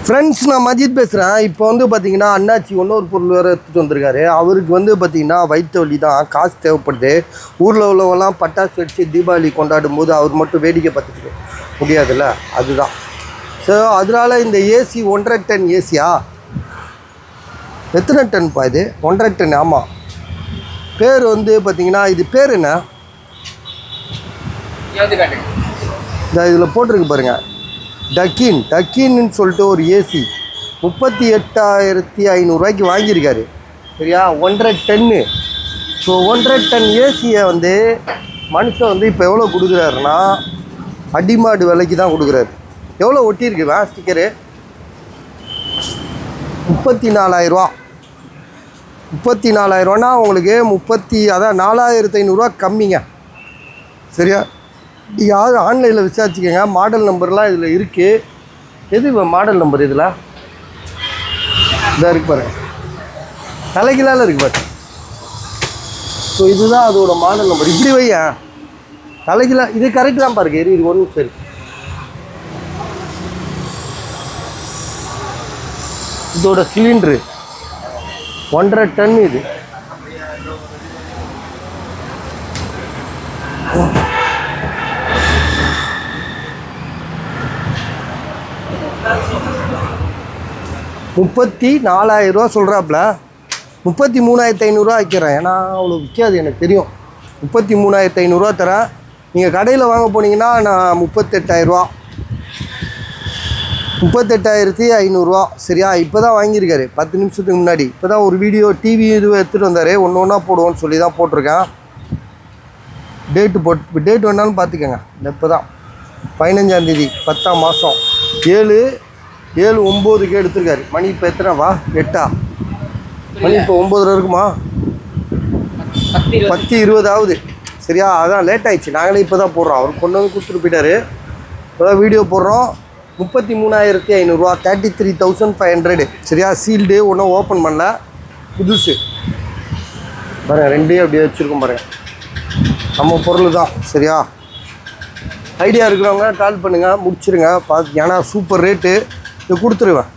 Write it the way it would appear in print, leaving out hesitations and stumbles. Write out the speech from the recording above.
Friends, நான் மஜித் பேசுகிறேன். இப்போ வந்து பார்த்தீங்கன்னா அண்ணாச்சி இன்னொரு பொருள் வேறு எடுத்துகிட்டு வந்திருக்காரு. அவருக்கு வந்து பார்த்தீங்கன்னா வயிற்று வலி தான், காசு தேவைப்படுது. ஊரில் உள்ளவங்கலாம் பட்டாசு வச்சு தீபாவளி கொண்டாடும் போது அவர் மட்டும் வேடிக்கை பார்த்துட்டு முடியாதுல்ல, அதுதான். ஸோ அதனால் இந்த ஏசி 1.5 டன் ஏசியா, எத்தனை டன்ப்பா இது? 1.5 டன். ஆமாம். பேர் வந்து பார்த்தீங்கன்னா இது பேர் என்ன? இதில் போட்டிருக்கு பாருங்கள், டக்கின்னு சொல்லிட்டு ஒரு ஏசி 38,500 வாங்கியிருக்காரு. சரியா? 1.5 டன்னு. ஸோ 1.5 டன் ஏசியை வந்து மனுஷன் வந்து இப்போ எவ்வளோ கொடுக்குறாருன்னா அடிமாடு விலைக்கு தான் கொடுக்குறாரு. எவ்வளோ ஒட்டியிருக்குவா ஸ்டிக்கரு? 34,000. 34,000னா உங்களுக்கு 4,500 கம்மிங்க. சரியா? யாரும் ஆன்லைனில் விசாரிச்சுக்கோங்க. மாடல் நம்பர்லாம் இதில் இருக்குது. எது மாடல் நம்பர்? இதில் இதாக இருக்கு பாருங்க, தலைகளால் இருக்குது பாரு. ஸோ இதுதான் அதோட மாடல் நம்பர். இப்படி வையா தலைகீழா, இது கரெக்டு தான் பாருங்க. இது ஒன்று சரி. இதோட சிலிண்ட்ரு 1.5 டன். இது $34,000 சொல்கிறாப்புல. 33,500 வைக்கிறேன். ஏன்னா அவ்வளோ விற்காது எனக்கு தெரியும். 33,500 தரேன். நீங்கள் கடையில் வாங்க போனீங்கன்னா நான் 38,000, 38,500. சரியா? இப்போ தான் வாங்கியிருக்காரு, 10 நிமிஷத்துக்கு முன்னாடி. இப்போ தான் ஒரு வீடியோ டிவி இது எடுத்துகிட்டு வந்தார். ஒன்று ஒன்றா போடுவோன்னு சொல்லி தான் போட்டிருக்கேன். டேட் வேணாலும் பார்த்துக்கோங்க. இப்போ தான் 15ஆம் தேதி 10ஆம் மாதம் 7:09 எடுத்துருக்காரு. மணி இப்போ எத்தனைவா? 8. மணி இப்போ 9 இருக்குமா? 10:20 ஆகுது. சரியா? அதான் லேட் ஆகிடுச்சு. நாங்களே இப்போ தான் போடுறோம். அவர் கொண்டு வந்து கொடுத்துட்டு போயிட்டார். இப்போ தான் வீடியோ போடுறோம். 33,500, 33,500. சரியா? சீல்டு ஒன்றும் ஓப்பன் பண்ணல, புதுசு பாருங்கள். ரெண்டையும் அப்படியே வச்சுருக்கோம் பாருங்கள். நம்ம பொருள் தான். சரியா? ஐடியா இருக்கிறவங்க கால் பண்ணுங்கள், முடிச்சுருங்க. பார்த்து. ஏன்னா சூப்பர் ரேட்டு, இது கொடுத்துருவேன்.